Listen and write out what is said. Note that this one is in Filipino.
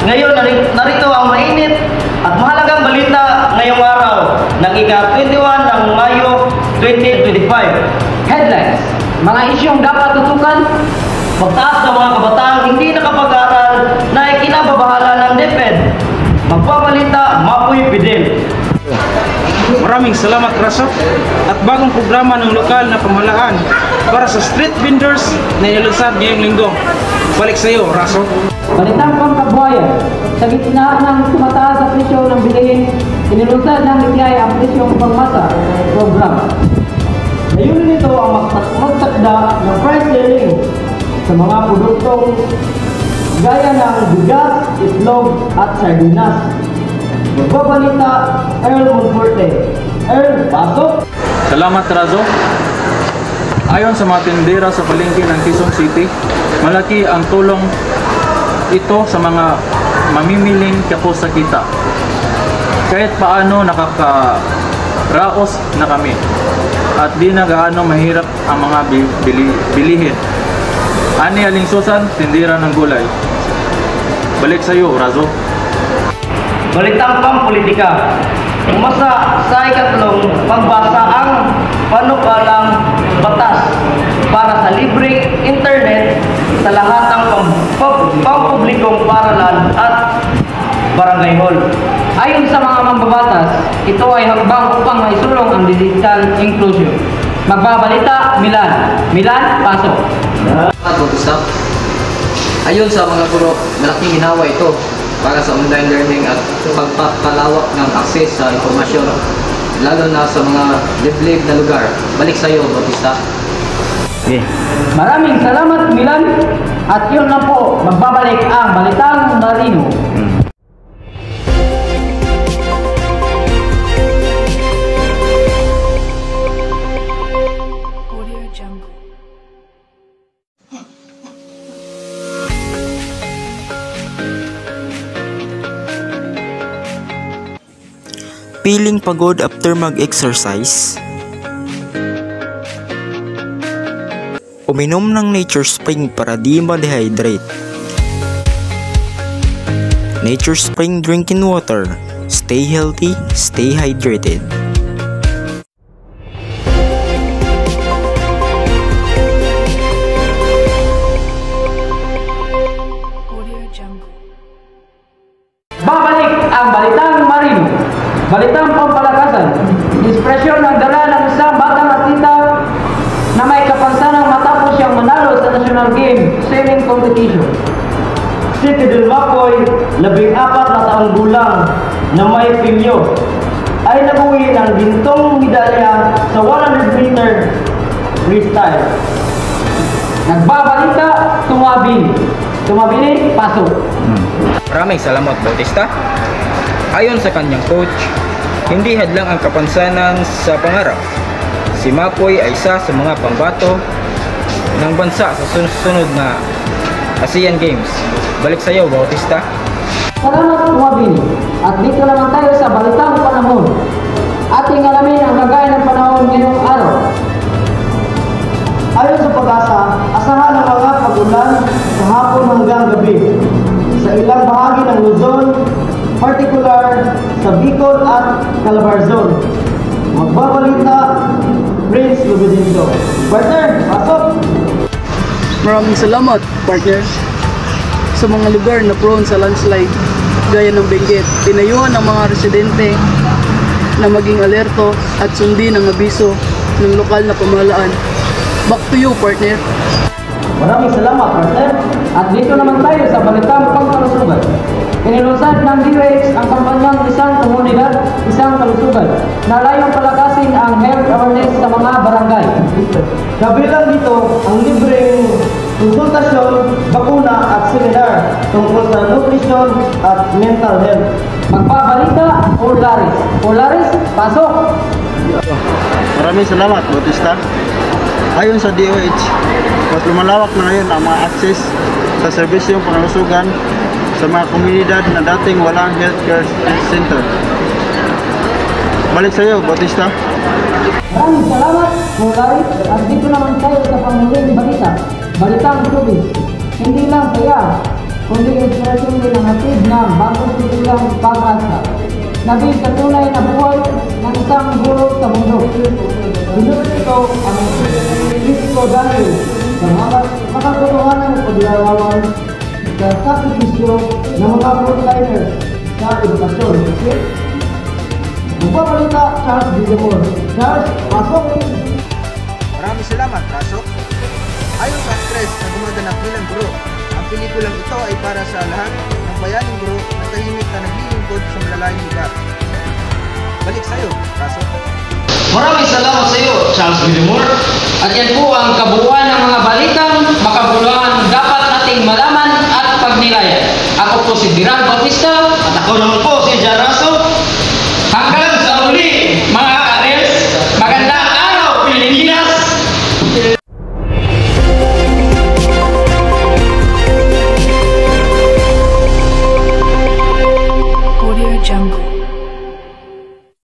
Ngayon, narito ang mainit at mahalagang balita ngayong araw ng ika-21 ng Mayo 2025. Headlines: mga isyong dapat tutukan. Pagtaas ng mga kabataang hindi nakapag-aral na ikinababahala ng DepEd. Magbabalita, Mapoy Fidel. Maraming salamat, Raso. At bagong programa ng lokal na pamahalaan para sa street vendors na inilunsad ngayong linggo. Balik sa iyo, Raso. Balitang pangkabuhayan. Sa gitna ng tumataas sa presyo ng bilihin, inilunsad ng DTI ang presyong pangmasa program. Layunin nito ang magtakda ng price ceiling sa mga produktong gaya ng bigas, itlog at sardinas. Magbabalita, Earl Monforte. Earl, pasok! Salamat, Razo. Ayon sa mga tindera sa palengke ng Quezon City, malaki ang tulong ito sa mga mamimiling kapos sa kita. Kahit paano nakakaraos na kami at di na gaano mahirap ang mga bilihin. Ani Aling Susan, tindera ng gulay. Balik sa iyo, Razo. Balitang pampolitika. Umasa sa ikatlong pagbasa ang panukalang batas para sa libreng internet sa lahat ng pampublikong paaralan at barangay hall. Ayon sa mga mambabatas, ito ay hakbang upang maisulong ang digital inclusion. Magbabalita, Milan. Milan, pasok. Ayon sa mga guro, malaking ginawa ito para sa online learning at pagpapalawak ng akses sa impormasyon, lalo na sa mga liblib na lugar. Balik sa iyo, Bautista. Maraming salamat, Milan. At yun na po, magbabalik ang Balitang Marino. Feeling pagod after mag-exercise? Uminom ng Nature Spring para di ma-dehydrate. Nature Spring Drinking Water. Stay healthy, stay hydrated. Babalik ang Balitang Marino. Balitang pampalakasan. Inspirasyon ng dala ng isang batang atleta na may kapansanang matapos siyang manalo sa National Game Sailing Competition. Si Fidel Mapoy, 14 na taong gulang na may pilyo, ay nabuwi ng gintong medalya sa 100 meter freestyle. Nagbabalita, Tumabini. Tumabini, pasok. Maraming salamat, Bautista. Ayon sa kanyang coach, hindi hadlang ang kapansanan sa pangarap. Si Mapoy ay isa sa mga pambato ng bansa sa susunod na ASEAN Games. Balik sa iyo, Bautista. Salamat, Tumabini. At dito naman tayo sa Balitang Panahon. Ating alamin ang lagay ng panahon ngayong araw. Ayon sa pag-asa, asahan ang mga pag-ulan sa hapon hanggang gabi sa ilang bahagi ng Luzon, particular sa Bicol at Calabarzon. Magbabalita, Prince Lubidindo. Partner, pasok! Maraming salamat, partner. Sa mga lugar na prone sa landslide, gaya ng Benguet, tinayuan ng mga residente na maging alerto at sundin ang abiso ng lokal na pamahalaan. Back to you, partner. Maraming salamat, partner. At dito naman tayo sa Balitang Pangkalusugan. Inilunsad ng DOH ang kampanyang Isang Komunidad, Isang Kalusugan na layong palakasin ang health awareness sa mga barangay. Kabilang dito ang libreng konsultasyon, bakuna at seminar tungkol sa nutrition at mental health. Magbabalita, Polaris. Polaris, pasok! Maraming salamat, Bautista. Ayon sa DOH, mas lumalawak na ngayon ang mga access sa serbisyong pangkalusugan sa mga komunidad na dating walang healthcare center. Balik sa iyo, Bautista. Maraming salamat, Polaris. At dito naman tayo sa panghuling balita. Balitang showbiz. Hindi lang saya kundi inspirasyon din ang hatid ng bagong sisilang pag-asa. Nabig sa tunay na buhay ng isang guro sa mundo. Binulit ito ang Cristo dahil sa mga makakuluhanan ng paglalawan sa sakripisyo ng mga frontliners sa edukasyon. Magpabalita, Charles Villamor. Charles, pasok! Maraming salamat, Pasok. Ayon sa actress na gumaganap bilang guro, ang pelikulang ito ay para sa lahat ng bayaning guro na tahimik na naglilingkod sa malalayong lugar. Balik sa'yo, Pasok. Maraming salamat sa iyo, Charles Villamor. At yan po ang kabuuan ng mga balitang makabuluhan dapat nating malaman at pagnilayan. Ako po si Diran Bautista. At ako naman po si Jaraso. Hanggang